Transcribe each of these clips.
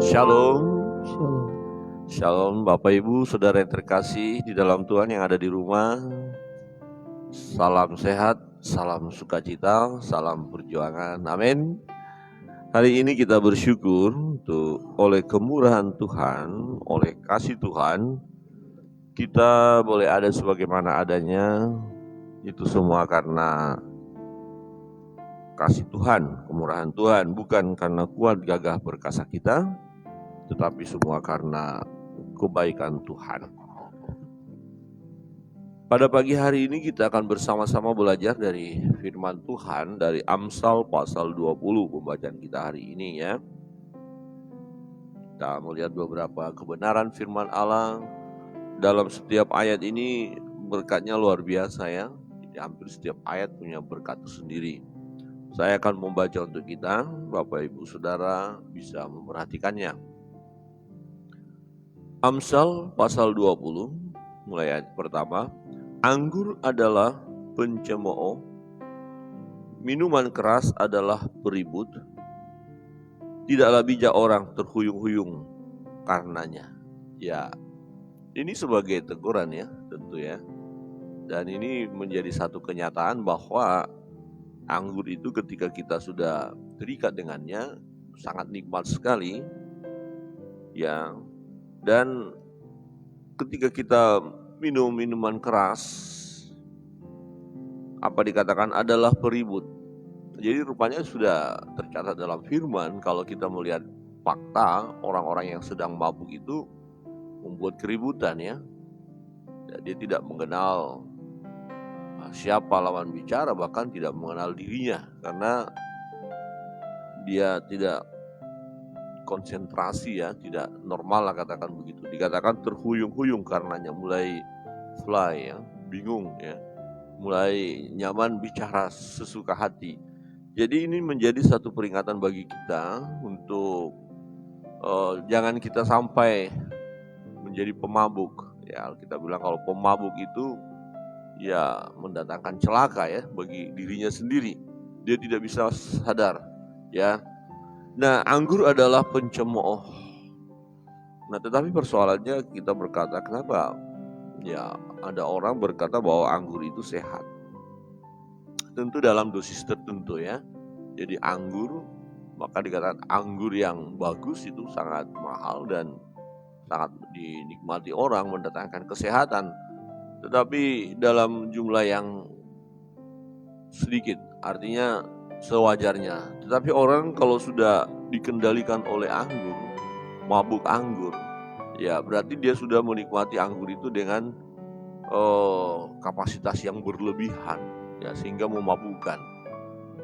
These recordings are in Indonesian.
Shalom, Shalom. Shalom Bapak Ibu Saudara yang terkasih di dalam Tuhan yang ada di rumah. Salam sehat, salam sukacita, salam perjuangan, amin. Hari ini kita bersyukur untuk oleh kemurahan Tuhan, oleh kasih Tuhan, kita boleh ada sebagaimana adanya. Itu semua karena kasih Tuhan, kemurahan Tuhan, bukan karena kuat gagah perkasa kita, tetapi semua karena kebaikan Tuhan. Pada pagi hari ini kita akan bersama-sama belajar dari firman Tuhan dari Amsal pasal 20 pembacaan kita hari ini ya. Kita melihat beberapa kebenaran firman Allah. Dalam setiap ayat ini berkatnya luar biasa ya. Jadi hampir setiap ayat punya berkat sendiri. Saya akan membaca untuk kita, Bapak Ibu Saudara bisa memperhatikannya. Amsal pasal 20 mulai ayat pertama. Anggur adalah pencemooh, minuman keras adalah peribut, tidaklah bijak orang terhuyung-huyung karenanya. Ya, ini sebagai teguran ya, tentu ya. Dan ini menjadi satu kenyataan bahwa anggur itu ketika kita sudah terikat dengannya sangat nikmat sekali. Ya, dan ketika kita minum minuman keras, apa dikatakan adalah peribut. Jadi rupanya sudah tercatat dalam firman kalau kita melihat fakta orang-orang yang sedang mabuk itu membuat keributan ya. Dia tidak mengenal siapa lawan bicara, bahkan tidak mengenal dirinya karena dia tidak konsentrasi ya, tidak normal lah katakan begitu. Dikatakan terhuyung-huyung karenanya, mulai fly ya, bingung ya, mulai nyaman bicara sesuka hati. Jadi ini menjadi satu peringatan bagi kita untuk jangan kita sampai menjadi pemabuk. Ya, kita bilang kalau pemabuk itu ya mendatangkan celaka ya bagi dirinya sendiri. Dia tidak bisa sadar ya. Nah, anggur adalah pencemooh. Nah, tetapi persoalannya kita berkata kenapa? Ya, ada orang berkata bahwa anggur itu sehat. Tentu dalam dosis tertentu ya. Jadi anggur, maka dikatakan anggur yang bagus itu sangat mahal dan sangat dinikmati orang, mendatangkan kesehatan. Tetapi dalam jumlah yang sedikit, artinya sewajarnya. Tetapi orang kalau sudah dikendalikan oleh anggur, mabuk anggur, ya berarti dia sudah menikmati anggur itu dengan kapasitas yang berlebihan, ya sehingga memabukkan.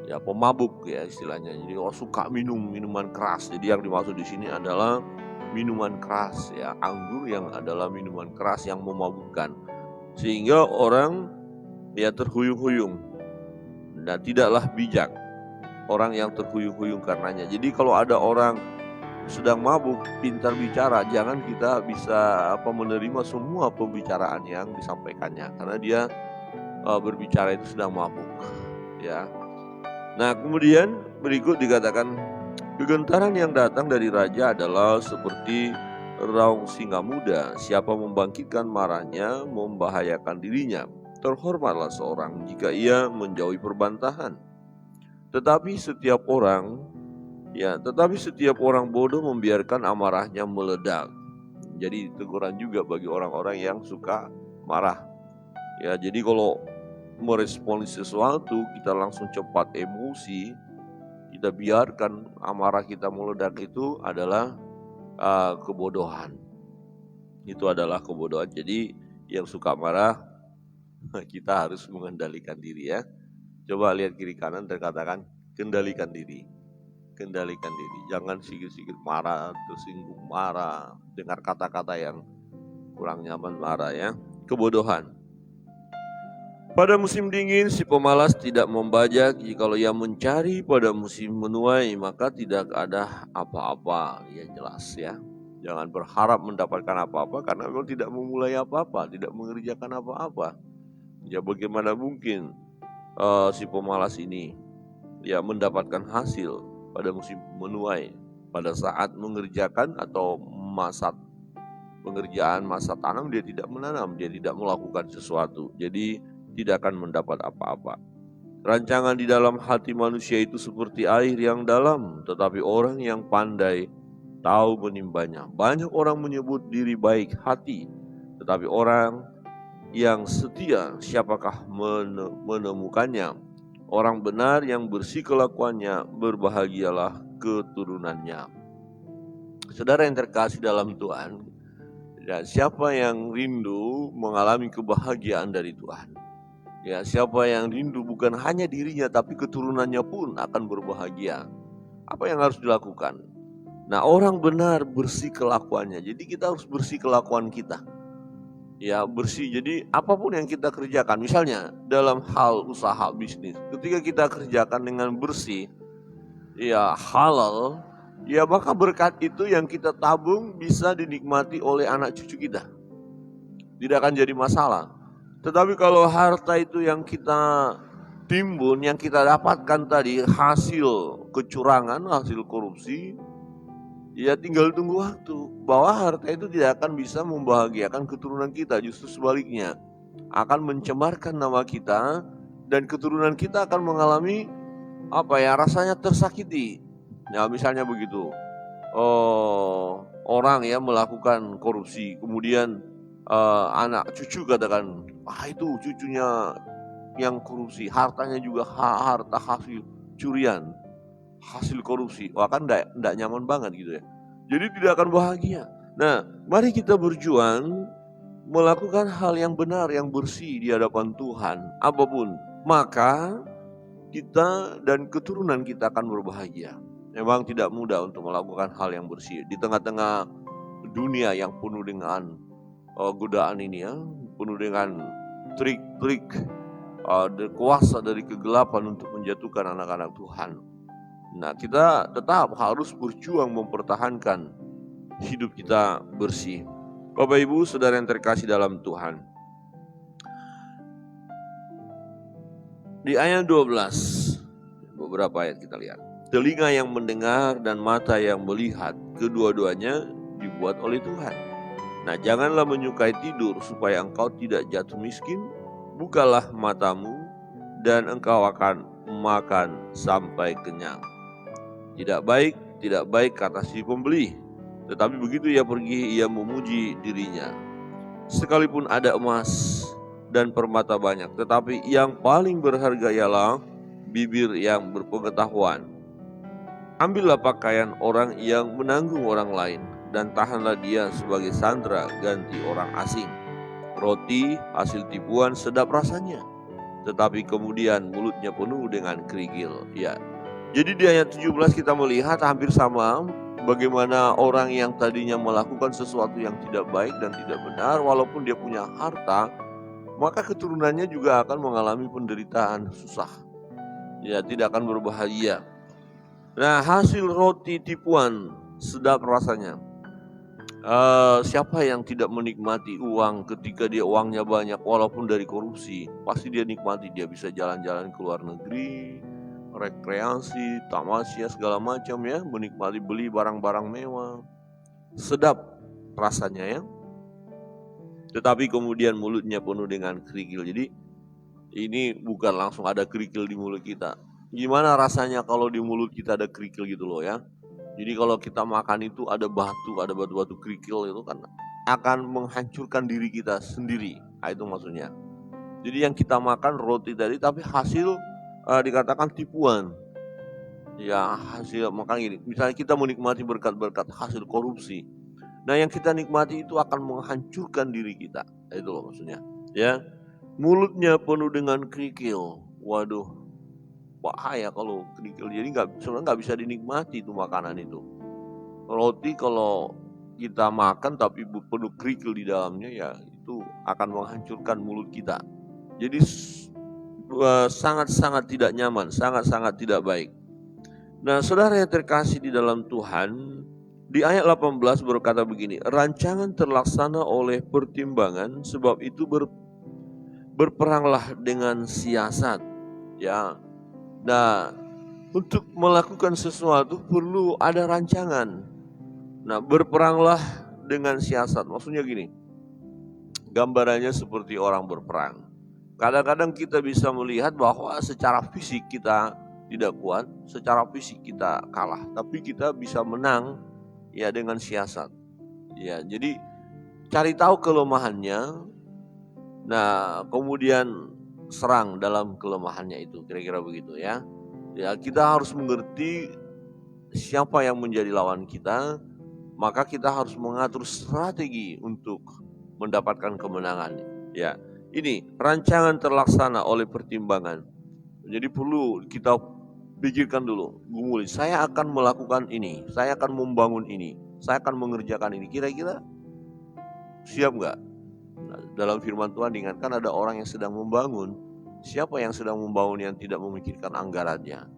Ya pemabuk ya istilahnya. Jadi suka minum minuman keras. Jadi yang dimaksud di sini adalah minuman keras ya, anggur yang adalah minuman keras yang memabukkan. Sehingga orang ya terhuyung-huyung. Dan tidaklah bijak orang yang terhuyung-huyung karenanya. Jadi kalau ada orang sedang mabuk, pintar bicara, jangan kita bisa menerima semua pembicaraan yang disampaikannya karena dia berbicara itu sedang mabuk ya. Nah, kemudian berikut dikatakan kegentaran yang datang dari raja adalah seperti raung singa muda. Siapa membangkitkan marahnya membahayakan dirinya. Terhormatlah seorang jika ia menjauhi perbantahan. Tetapi setiap orang bodoh membiarkan amarahnya meledak. Jadi teguran juga bagi orang-orang yang suka marah. Ya, jadi kalau meresponi sesuatu kita langsung cepat emosi, kita biarkan amarah kita meledak, itu adalah kebodohan. Itu adalah kebodohan. Jadi yang suka marah kita harus mengendalikan diri ya. Coba lihat kiri kanan dan katakan kendalikan diri. Kendalikan diri. Jangan sikit-sikit marah, tersinggung marah, dengar kata-kata yang kurang nyaman marah ya. Kebodohan. Pada musim dingin si pemalas tidak membajak, jikalau ia mencari pada musim menuai maka tidak ada apa-apa. Ya jelas ya. Jangan berharap mendapatkan apa-apa karena memang tidak memulai apa-apa, tidak mengerjakan apa-apa. Ya bagaimana mungkin si pemalas ini ya mendapatkan hasil pada musim menuai. Pada saat mengerjakan atau masa pengerjaan, masa tanam, dia tidak menanam, dia tidak melakukan sesuatu. Jadi tidak akan mendapat apa-apa. Rancangan di dalam hati manusia itu seperti air yang dalam, tetapi orang yang pandai tahu menimbanya. Banyak orang menyebut diri baik hati, tetapi orang yang setia siapakah menemukannya? Orang benar yang bersih kelakuannya, berbahagialah keturunannya. Saudara yang terkasih dalam Tuhan, ya, siapa yang rindu mengalami kebahagiaan dari Tuhan? Ya, siapa yang rindu bukan hanya dirinya tapi keturunannya pun akan berbahagia. Apa yang harus dilakukan? Nah, orang benar bersih kelakuannya. Jadi kita harus bersih kelakuan kita. Ya, bersih. Jadi apapun yang kita kerjakan, misalnya dalam hal usaha bisnis, ketika kita kerjakan dengan bersih, ya halal, ya maka berkat itu yang kita tabung bisa dinikmati oleh anak cucu kita. Tidak akan jadi masalah. Tetapi kalau harta itu yang kita timbun, yang kita dapatkan tadi hasil kecurangan, hasil korupsi, ya tinggal tunggu waktu. Bahwa harta itu tidak akan bisa membahagiakan keturunan kita, justru sebaliknya akan mencemarkan nama kita dan keturunan kita akan mengalami rasanya tersakiti. Ya misalnya begitu. Orang ya melakukan korupsi, kemudian anak cucu katakan, itu cucunya yang korupsi, hartanya juga harta hasil curian, hasil korupsi. Kan enggak nyaman banget gitu ya. Jadi tidak akan bahagia. Nah, mari kita berjuang melakukan hal yang benar, yang bersih di hadapan Tuhan, apapun. Maka kita dan keturunan kita akan berbahagia. Memang tidak mudah untuk melakukan hal yang bersih di tengah-tengah dunia yang penuh dengan godaan ini ya, penuh dengan trik-trik kuasa dari kegelapan untuk menjatuhkan anak-anak Tuhan. Nah, kita tetap harus berjuang mempertahankan hidup kita bersih. Bapak Ibu, saudara yang terkasih dalam Tuhan. Di ayat 12, beberapa ayat kita lihat. Telinga yang mendengar dan mata yang melihat, kedua-duanya dibuat oleh Tuhan. Nah, janganlah menyukai tidur supaya engkau tidak jatuh miskin. Bukalah matamu dan engkau akan makan sampai kenyang. Tidak baik kata si pembeli. Tetapi begitu ia pergi, ia memuji dirinya. Sekalipun ada emas dan permata banyak, tetapi yang paling berharga ialah bibir yang berpengetahuan. Ambillah pakaian orang yang menanggung orang lain, dan tahanlah dia sebagai sandera ganti orang asing. Roti hasil tipuan sedap rasanya, tetapi kemudian mulutnya penuh dengan kerikil. Ya. Jadi di ayat 17 kita melihat hampir sama bagaimana orang yang tadinya melakukan sesuatu yang tidak baik dan tidak benar, walaupun dia punya harta, maka keturunannya juga akan mengalami penderitaan, susah. Ya, tidak akan berbahagia. Nah, hasil roti tipuan sedap rasanya. Siapa yang tidak menikmati uang ketika dia uangnya banyak walaupun dari korupsi? Pasti dia nikmati, dia bisa jalan-jalan ke luar negeri, rekreasi, tamasya segala macam ya, menikmati beli barang-barang mewah. Sedap rasanya ya. Tetapi kemudian mulutnya penuh dengan kerikil. Jadi ini bukan langsung ada kerikil di mulut kita. Gimana rasanya kalau di mulut kita ada kerikil gitu loh ya. Jadi kalau kita makan itu ada batu-batu kerikil itu kan akan menghancurkan diri kita sendiri. Nah, itu maksudnya. Jadi yang kita makan roti tadi tapi hasil dikatakan tipuan. Ya hasil makanya gini, misalnya kita menikmati berkat-berkat hasil korupsi. Nah yang kita nikmati itu akan menghancurkan diri kita. Nah, itu loh maksudnya. Ya, mulutnya penuh dengan kerikil. Waduh. Bahaya kalau kerikil, jadi sebenarnya nggak bisa dinikmati itu makanan itu. Roti kalau kita makan tapi penuh kerikil di dalamnya, ya itu akan menghancurkan mulut kita. Jadi sangat-sangat tidak nyaman, sangat-sangat tidak baik. Nah, saudara yang terkasih di dalam Tuhan, di ayat 18 berkata begini, rancangan terlaksana oleh pertimbangan, sebab itu berperanglah dengan siasat. Ya. Nah, untuk melakukan sesuatu perlu ada rancangan. Nah, berperanglah dengan siasat. Maksudnya gini, gambarannya seperti orang berperang. Kadang-kadang kita bisa melihat bahwa secara fisik kita tidak kuat, secara fisik kita kalah, tapi kita bisa menang ya dengan siasat. Ya, jadi cari tahu kelemahannya, nah kemudian serang dalam kelemahannya itu, kira-kira begitu ya. Ya, kita harus mengerti siapa yang menjadi lawan kita, maka kita harus mengatur strategi untuk mendapatkan kemenangan. Ya, ini rancangan terlaksana oleh pertimbangan. Jadi perlu kita pikirkan dulu, gumuli, saya akan melakukan ini, saya akan membangun ini, saya akan mengerjakan ini. Kira-kira siap nggak? Nah, dalam firman Tuhan diingatkan ada orang yang sedang membangun. Siapa yang sedang membangun yang tidak memikirkan anggarannya?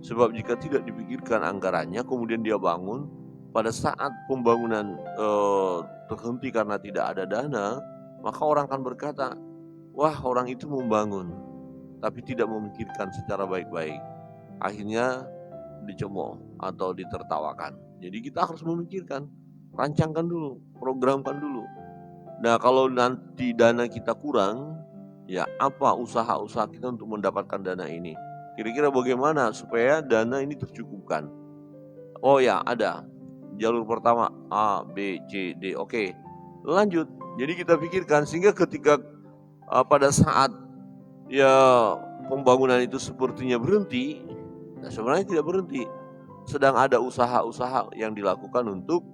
Sebab jika tidak dipikirkan anggarannya, kemudian dia bangun, pada saat pembangunan terhenti karena tidak ada dana, maka orang akan berkata, wah orang itu membangun, tapi tidak memikirkan secara baik-baik. Akhirnya dicemooh atau ditertawakan. Jadi kita harus memikirkan, rancangkan dulu, programkan dulu. Nah kalau nanti dana kita kurang, ya apa usaha-usaha kita untuk mendapatkan dana ini? Kira-kira bagaimana supaya dana ini tercukupkan? Oh ya, ada jalur pertama A, B, C, D. Oke, lanjut. Jadi kita pikirkan sehingga ketika pada saat ya pembangunan itu sepertinya berhenti, nah sebenarnya tidak berhenti. Sedang ada usaha-usaha yang dilakukan untuk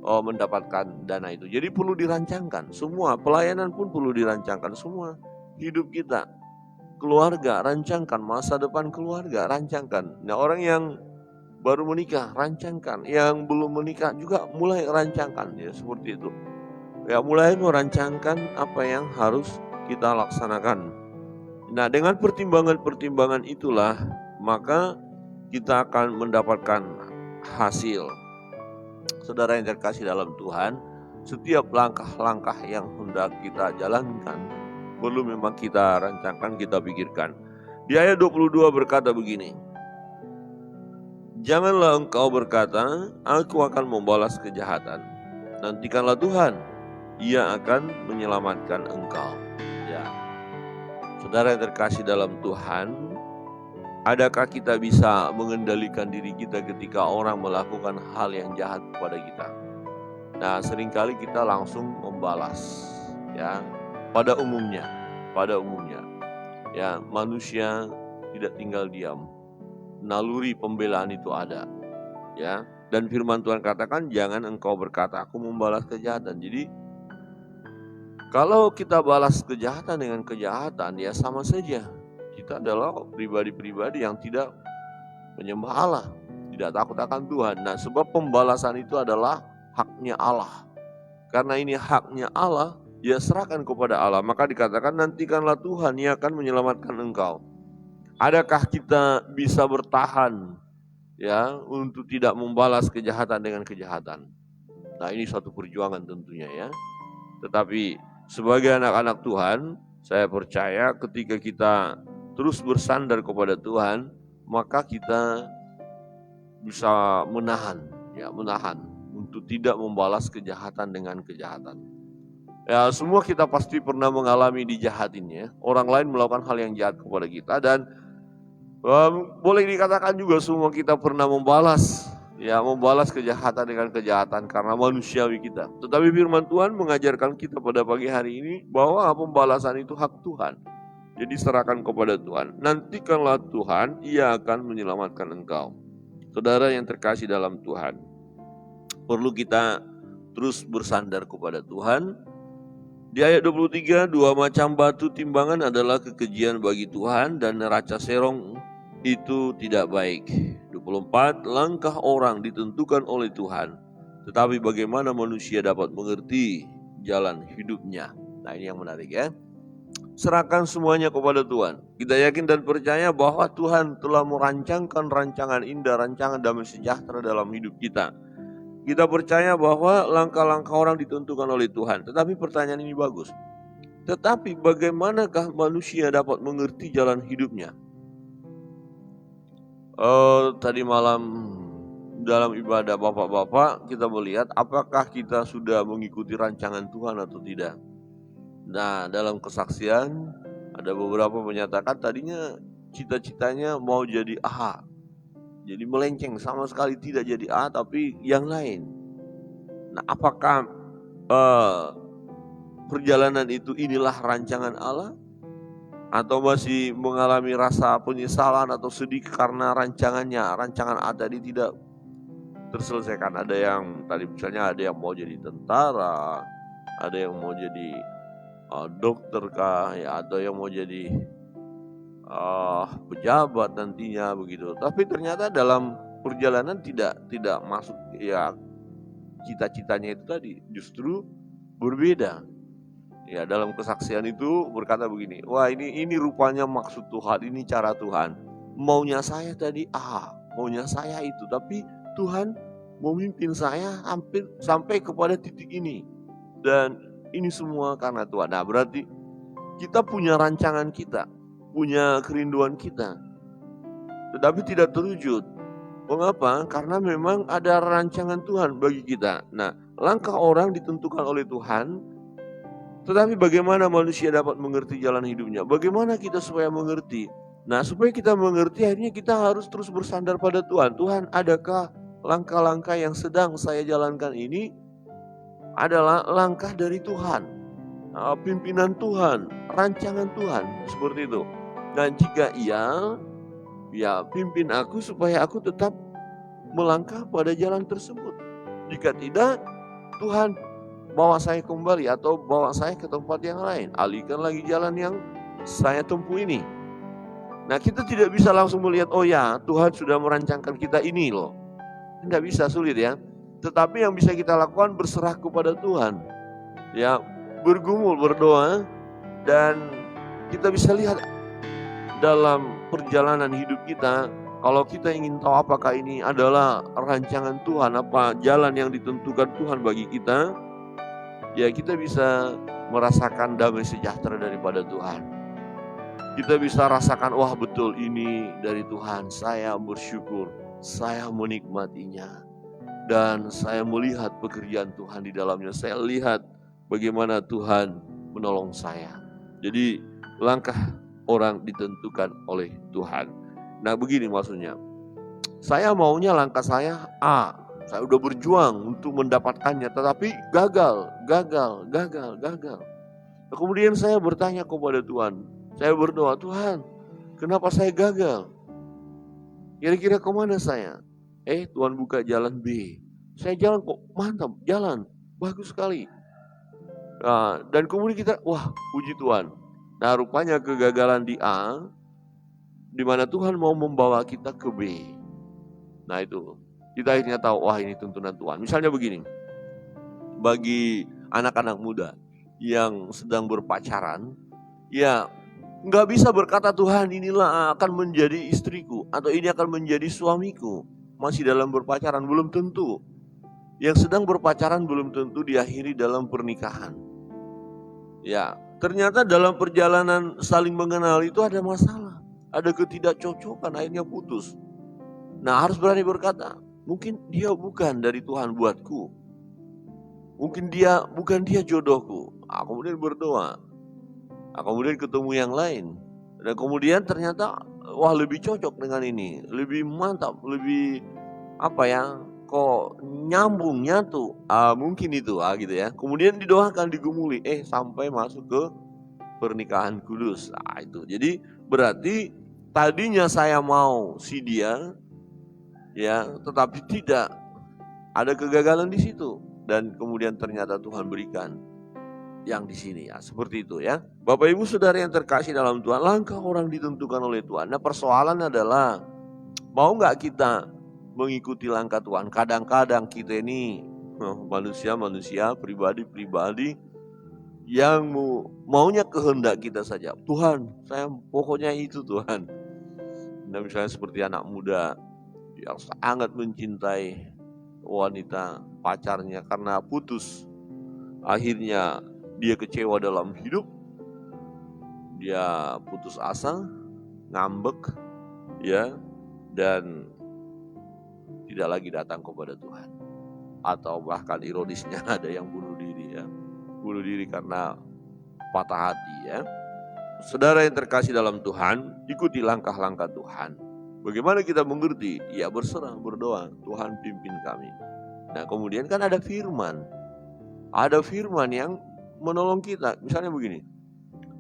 mendapatkan dana itu. Jadi perlu dirancangkan. Semua pelayanan pun perlu dirancangkan. Semua hidup kita, keluarga, rancangkan masa depan keluarga, rancangkan. Nah orang yang baru menikah, rancangkan. Yang belum menikah juga mulai rancangkan, ya seperti itu. Ya mulai merancangkan apa yang harus kita laksanakan. Nah dengan pertimbangan-pertimbangan itulah maka kita akan mendapatkan hasil. Saudara yang terkasih dalam Tuhan, setiap langkah-langkah yang hendak kita jalankan perlu memang kita rancangkan, kita pikirkan. Di ayat 22 berkata begini, janganlah engkau berkata, aku akan membalas kejahatan. Nantikanlah Tuhan, Ia akan menyelamatkan engkau. Ya, saudara yang terkasih dalam Tuhan, adakah kita bisa mengendalikan diri kita ketika orang melakukan hal yang jahat kepada kita? Nah, seringkali kita langsung membalas, ya. Pada umumnya, ya manusia tidak tinggal diam. Naluri pembelaan itu ada, ya. Dan firman Tuhan katakan, jangan engkau berkata, aku membalas kejahatan. Jadi, kalau kita balas kejahatan dengan kejahatan, ya sama saja. Kita adalah pribadi-pribadi yang tidak menyembah Allah, tidak takut akan Tuhan. Nah, sebab pembalasan itu adalah haknya Allah. Karena ini haknya Allah, ya serahkan kepada Allah. Maka dikatakan, nantikanlah Tuhan, Ia akan menyelamatkan engkau. Adakah kita bisa bertahan ya untuk tidak membalas kejahatan dengan kejahatan? Nah, ini suatu perjuangan tentunya ya. Tetapi sebagai anak-anak Tuhan, saya percaya ketika kita terus bersandar kepada Tuhan, maka kita bisa menahan untuk tidak membalas kejahatan dengan kejahatan. Ya, semua kita pasti pernah mengalami dijahatin ya. Orang lain melakukan hal yang jahat kepada kita dan boleh dikatakan juga semua kita pernah membalas kejahatan dengan kejahatan karena manusiawi kita. Tetapi firman Tuhan mengajarkan kita pada pagi hari ini bahwa pembalasan itu hak Tuhan. Jadi serahkan kepada Tuhan. Nantikanlah Tuhan, Ia akan menyelamatkan engkau. Saudara yang terkasih dalam Tuhan, perlu kita terus bersandar kepada Tuhan. Di ayat 23, dua macam batu timbangan adalah kekejian bagi Tuhan dan neraca serong itu tidak baik. 24, langkah orang ditentukan oleh Tuhan, tetapi bagaimana manusia dapat mengerti jalan hidupnya. Nah ini yang menarik ya. Serahkan semuanya kepada Tuhan. Kita yakin dan percaya bahwa Tuhan telah merancangkan rancangan indah, rancangan damai sejahtera dalam hidup kita. Kita percaya bahwa langkah-langkah orang ditentukan oleh Tuhan. Tetapi pertanyaan ini bagus. Tetapi bagaimanakah manusia dapat mengerti jalan hidupnya? Tadi malam dalam ibadah bapak-bapak kita melihat apakah kita sudah mengikuti rancangan Tuhan atau tidak. Nah, dalam kesaksian ada beberapa menyatakan tadinya cita-citanya mau jadi A, jadi melenceng sama sekali tidak jadi A tapi yang lain. Nah, apakah perjalanan itu inilah rancangan Allah? Atau masih mengalami rasa penyesalan atau sedih karena rancangan A tadi tidak terselesaikan? Ada yang tadi misalnya ada yang mau jadi tentara, ada yang mau jadi dokter kah, ya, atau yang mau jadi pejabat nantinya begitu. Tapi ternyata dalam perjalanan tidak masuk ya cita-citanya itu tadi, justru berbeda. Ya, dalam kesaksian itu berkata begini, wah ini rupanya maksud Tuhan, ini cara Tuhan. Maunya saya tadi maunya saya itu, tapi Tuhan memimpin saya hampir sampai kepada titik ini. Dan ini semua karena Tuhan. Nah, berarti kita punya rancangan kita, punya kerinduan kita, tetapi tidak terwujud. Mengapa? Karena memang ada rancangan Tuhan bagi kita. Nah, langkah orang ditentukan oleh Tuhan. Tetapi bagaimana manusia dapat mengerti jalan hidupnya? Bagaimana kita supaya mengerti? Nah, supaya kita mengerti akhirnya kita harus terus bersandar pada Tuhan. Tuhan, adakah langkah-langkah yang sedang saya jalankan ini adalah langkah dari Tuhan, pimpinan Tuhan, rancangan Tuhan, seperti itu. Dan jika iya, ya pimpin aku supaya aku tetap melangkah pada jalan tersebut. Jika tidak, Tuhan bawa saya kembali atau bawa saya ke tempat yang lain. Alihkan lagi jalan yang saya tempuh ini. Nah, kita tidak bisa langsung melihat, oh ya Tuhan sudah merancangkan kita ini loh. Tidak bisa, sulit ya. Tetapi yang bisa kita lakukan berserah kepada Tuhan. Ya, bergumul, berdoa, dan kita bisa lihat dalam perjalanan hidup kita, kalau kita ingin tahu apakah ini adalah rancangan Tuhan, apa jalan yang ditentukan Tuhan bagi kita, ya kita bisa merasakan damai sejahtera daripada Tuhan. Kita bisa rasakan, wah betul ini dari Tuhan, saya bersyukur, saya menikmatinya. Dan saya melihat pekerjaan Tuhan di dalamnya, saya lihat bagaimana Tuhan menolong saya. Jadi langkah orang ditentukan oleh Tuhan. Nah begini maksudnya, saya maunya langkah saya A, saya udah berjuang untuk mendapatkannya, tetapi gagal. Nah, kemudian saya bertanya kepada Tuhan, saya berdoa, Tuhan, kenapa saya gagal? Kira-kira kemana saya? Tuhan buka jalan B. Saya jalan kok mantap, jalan bagus sekali. Nah, dan kemudian kita, wah puji Tuhan. Nah rupanya kegagalan di A, di mana Tuhan mau membawa kita ke B. Nah itu, kita akhirnya tahu, wah ini tuntunan Tuhan. Misalnya begini, bagi anak-anak muda yang sedang berpacaran, ya nggak bisa berkata Tuhan inilah akan menjadi istriku atau ini akan menjadi suamiku. Masih dalam berpacaran, belum tentu. Yang sedang berpacaran belum tentu diakhiri dalam pernikahan. Ya, ternyata dalam perjalanan saling mengenal itu ada masalah, ada ketidakcocokan, akhirnya putus. Nah harus berani berkata, mungkin dia bukan dari Tuhan buatku, mungkin dia bukan dia jodohku. Kemudian berdoa, kemudian ketemu yang lain, dan kemudian ternyata wah lebih cocok dengan ini, lebih mantap, lebih kok nyambung, nyatu, mungkin itu gitu ya. Kemudian didoakan, digumuli, sampai masuk ke pernikahan kudus. Nah itu, jadi berarti tadinya saya mau si dia, ya, tetapi tidak, ada kegagalan di situ, dan kemudian ternyata Tuhan berikan yang di sini, ya, seperti itu ya. Bapak Ibu Saudara yang terkasih dalam Tuhan, langkah orang ditentukan oleh Tuhan. Nah persoalan adalah, mau nggak kita mengikuti langkah Tuhan? Kadang-kadang kita ini manusia pribadi yang maunya kehendak kita saja. Tuhan, saya pokoknya itu Tuhan. Nah misalnya seperti anak muda yang sangat mencintai wanita pacarnya karena putus. Akhirnya dia kecewa dalam hidup, dia putus asa, ngambek, ya, dan tidak lagi datang kepada Tuhan. Atau bahkan ironisnya ada yang bunuh diri ya. Bunuh diri karena patah hati ya. Saudara yang terkasih dalam Tuhan, ikuti langkah-langkah Tuhan. Bagaimana kita mengerti? Ya berserah, berdoa, Tuhan pimpin kami. Nah kemudian kan ada firman. Ada firman yang menolong kita. Misalnya begini,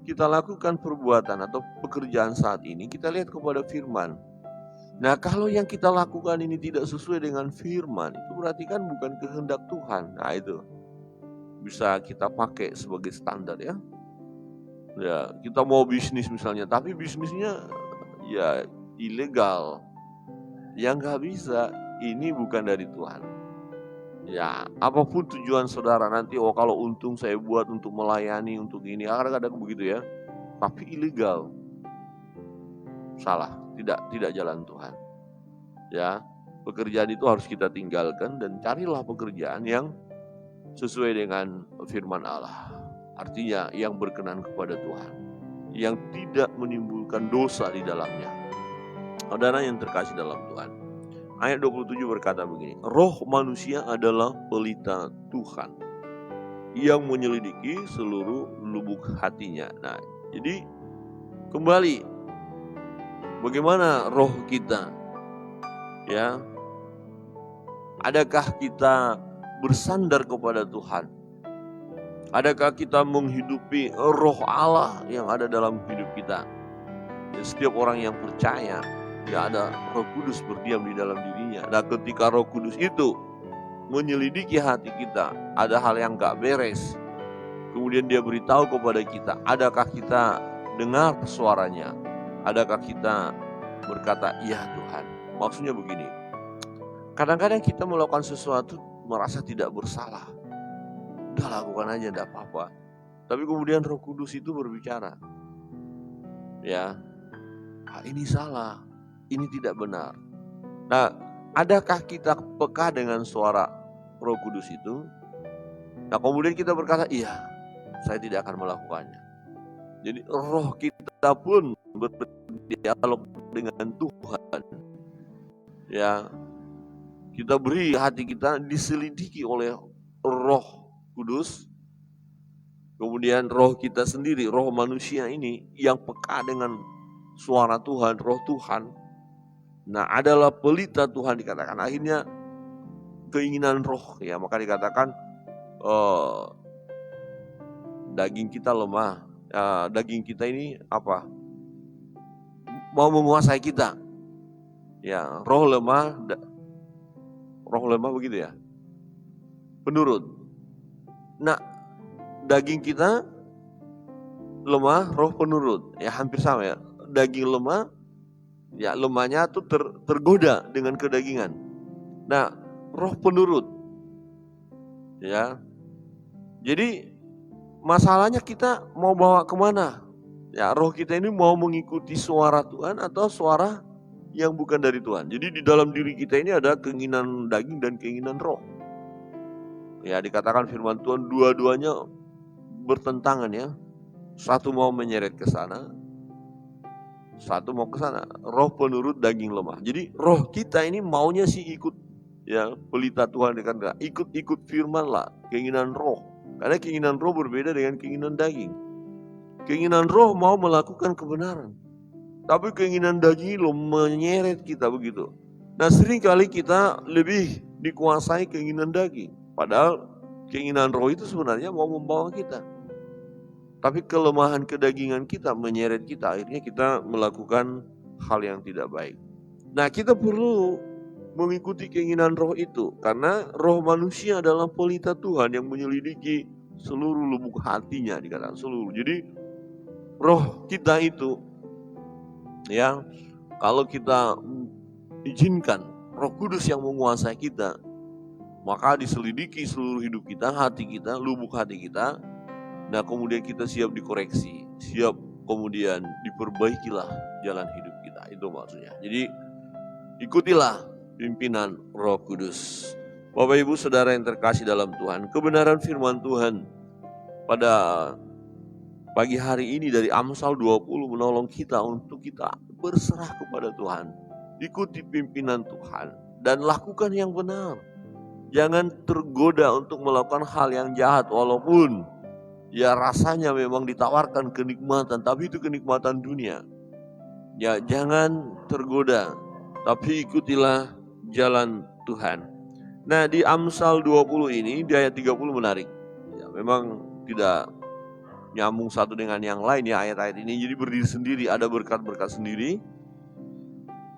kita lakukan perbuatan atau pekerjaan saat ini, kita lihat kepada firman. Nah kalau yang kita lakukan ini tidak sesuai dengan firman, itu berarti kan bukan kehendak Tuhan. Nah itu bisa kita pakai sebagai standar ya. Ya kita mau bisnis misalnya, tapi bisnisnya ya ilegal. Ya nggak bisa, ini bukan dari Tuhan. Ya apapun tujuan saudara nanti, oh kalau untung saya buat untuk melayani, untuk ini, kadang-kadang begitu ya. Tapi ilegal. Salah, tidak jalan Tuhan. Ya, pekerjaan itu harus kita tinggalkan dan carilah pekerjaan yang sesuai dengan firman Allah. Artinya yang berkenan kepada Tuhan, yang tidak menimbulkan dosa di dalamnya. Saudara yang terkasih dalam Tuhan, ayat 27 berkata begini, roh manusia adalah pelita Tuhan yang menyelidiki seluruh lubuk hatinya. Nah, jadi kembali, bagaimana roh kita? Ya, adakah kita bersandar kepada Tuhan? Adakah kita menghidupi roh Allah yang ada dalam hidup kita? Ya, setiap orang yang percaya, ya ada Roh Kudus berdiam di dalam dirinya. Nah, ketika Roh Kudus itu menyelidiki hati kita, ada hal yang gak beres, kemudian dia beritahu kepada kita, adakah kita dengar suaranya? Adakah kita berkata, iya Tuhan? Maksudnya begini, kadang-kadang kita melakukan sesuatu merasa tidak bersalah. Udah lakukan aja, tidak apa-apa. Tapi kemudian Roh Kudus itu berbicara, ya, ini salah, ini tidak benar. Nah, adakah kita peka dengan suara Roh Kudus itu? Nah, kemudian kita berkata, iya, saya tidak akan melakukannya. Jadi roh kita pun berdialog dengan Tuhan. Ya, kita beri hati kita diselidiki oleh Roh Kudus. Kemudian roh kita sendiri, roh manusia ini yang peka dengan suara Tuhan, roh Tuhan. Nah, adalah pelita Tuhan dikatakan. Akhirnya keinginan roh, ya maka dikatakan daging kita lemah. Daging kita ini apa? Mau menguasai kita. Ya, roh lemah begitu ya. Penurut. Nah, daging kita lemah, roh penurut. Ya hampir sama ya. Daging lemah, ya lemahnya tuh tergoda dengan kedagingan. Nah, roh penurut. Ya. Jadi masalahnya kita mau bawa kemana? Ya, roh kita ini mau mengikuti suara Tuhan atau suara yang bukan dari Tuhan. Jadi di dalam diri kita ini ada keinginan daging dan keinginan roh. Ya, dikatakan firman Tuhan dua-duanya bertentangan ya. Satu mau menyeret ke sana, satu mau ke sana. Roh penurut, daging lemah. Jadi roh kita ini maunya sih ikut ya pelita Tuhan, dikatakan ikut firman lah, keinginan roh. Karena keinginan roh berbeda dengan keinginan daging. Keinginan roh mau melakukan kebenaran, tapi keinginan daging lo menyeret kita begitu. Nah, sering kali kita lebih dikuasai keinginan daging, padahal keinginan roh itu sebenarnya mau membawa kita. Tapi kelemahan kedagingan kita menyeret kita, akhirnya kita melakukan hal yang tidak baik. Nah, kita perlu mengikuti keinginan roh itu, karena roh manusia adalah pelita Tuhan yang menyelidiki seluruh lubuk hatinya, dikatakan seluruh. Jadi roh kita itu, ya, kalau kita izinkan Roh Kudus yang menguasai kita, maka diselidiki seluruh hidup kita, hati kita, lubuk hati kita. Nah, kemudian kita siap dikoreksi, siap kemudian diperbaikilah jalan hidup kita. Itu maksudnya. Jadi ikutilah pimpinan Roh Kudus. Bapak Ibu Saudara yang terkasih dalam Tuhan, kebenaran firman Tuhan pada pagi hari ini dari Amsal 20 menolong kita untuk kita berserah kepada Tuhan. ikuti pimpinan Tuhan dan lakukan yang benar. Jangan tergoda untuk melakukan hal yang jahat walaupun ya rasanya memang ditawarkan kenikmatan, tapi itu kenikmatan dunia. Ya jangan tergoda, tapi ikutilah jalan Tuhan. Nah di Amsal 20 ini di ayat 30 menarik. Ya, memang tidak nyambung satu dengan yang lain ya ayat-ayat ini, jadi berdiri sendiri, ada berkat-berkat sendiri.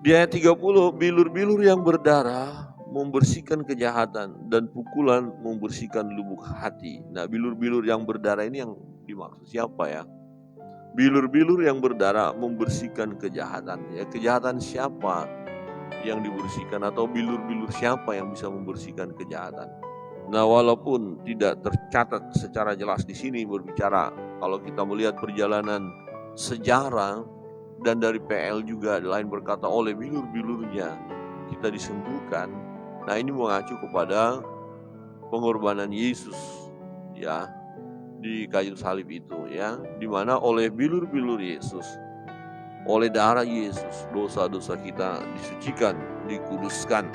Di ayat 30, bilur-bilur yang berdarah membersihkan kejahatan dan pukulan membersihkan lubuk hati. Nah bilur-bilur yang berdarah ini yang dimaksud siapa ya? Bilur-bilur yang berdarah membersihkan kejahatan. Ya kejahatan siapa yang dibersihkan, atau bilur-bilur siapa yang bisa membersihkan kejahatan? Nah, walaupun tidak tercatat secara jelas di sini berbicara, kalau kita melihat perjalanan sejarah dan dari PL juga lain berkata oleh bilur-bilurnya kita disembuhkan. Nah, ini mengacu kepada pengorbanan Yesus ya di kayu salib itu ya, di mana oleh bilur-bilur Yesus, oleh darah Yesus, dosa-dosa kita disucikan, dikuduskan.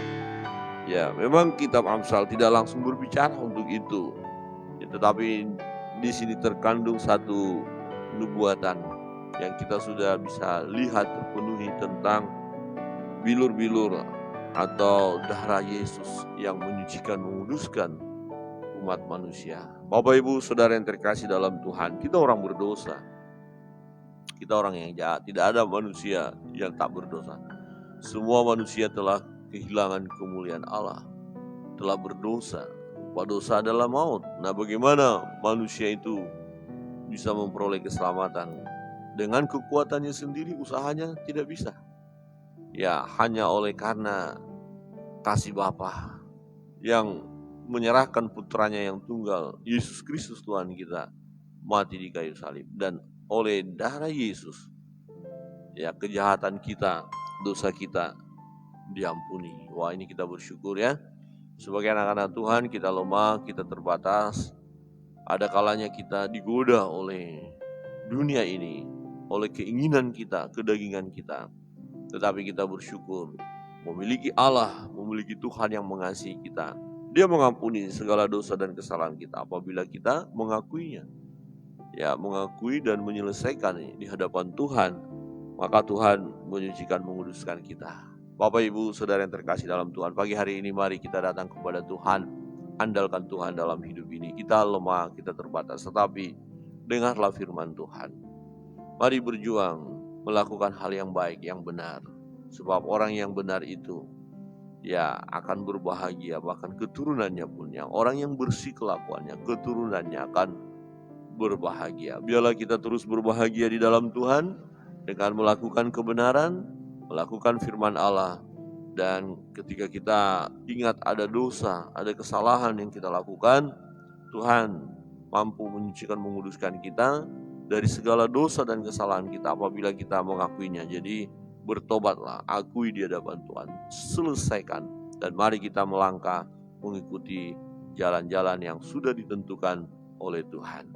Ya, memang kitab Amsal tidak langsung berbicara untuk itu. Ya, tetapi di sini terkandung satu nubuatan yang kita sudah bisa lihat terpenuhi tentang bilur-bilur atau darah Yesus yang menyucikan, menguduskan umat manusia. Bapak Ibu Saudara yang terkasih dalam Tuhan, kita orang berdosa. Kita orang yang jahat, tidak ada manusia yang tak berdosa. Semua manusia telah kehilangan kemuliaan Allah, telah berdosa. Upah dosa adalah maut. Nah, bagaimana manusia itu bisa memperoleh keselamatan? Dengan kekuatannya sendiri, usahanya tidak bisa. Ya, hanya oleh karena kasih Bapa yang menyerahkan putranya yang tunggal, Yesus Kristus Tuhan kita, mati di kayu salib. Dan oleh darah Yesus, ya kejahatan kita, dosa kita diampuni. Wah, ini kita bersyukur ya. Sebagai anak-anak Tuhan, kita lemah, kita terbatas. Ada kalanya kita digoda oleh dunia ini, oleh keinginan kita, kedagingan kita. Tetapi kita bersyukur memiliki Allah, memiliki Tuhan yang mengasihi kita. Dia mengampuni segala dosa dan kesalahan kita apabila kita mengakuinya. Ya, mengakui dan menyelesaikan di hadapan Tuhan, maka Tuhan menyucikan, menguduskan kita. Bapak Ibu Saudara yang terkasih dalam Tuhan, pagi hari ini mari kita datang kepada Tuhan, andalkan Tuhan dalam hidup ini. Kita lemah, kita terbatas, tetapi dengarlah firman Tuhan. Mari berjuang melakukan hal yang baik, yang benar. Sebab orang yang benar itu ya akan berbahagia, bahkan keturunannya pun, yang orang yang bersih kelakuannya, keturunannya akan berbahagia. Biarlah kita terus berbahagia di dalam Tuhan dengan melakukan kebenaran, melakukan firman Allah. Dan ketika kita ingat ada dosa, ada kesalahan yang kita lakukan, Tuhan mampu menyucikan, menguduskan kita dari segala dosa dan kesalahan kita apabila kita mengakuinya. Jadi bertobatlah, akui di hadapan Tuhan, selesaikan, dan mari kita melangkah mengikuti jalan-jalan yang sudah ditentukan oleh Tuhan.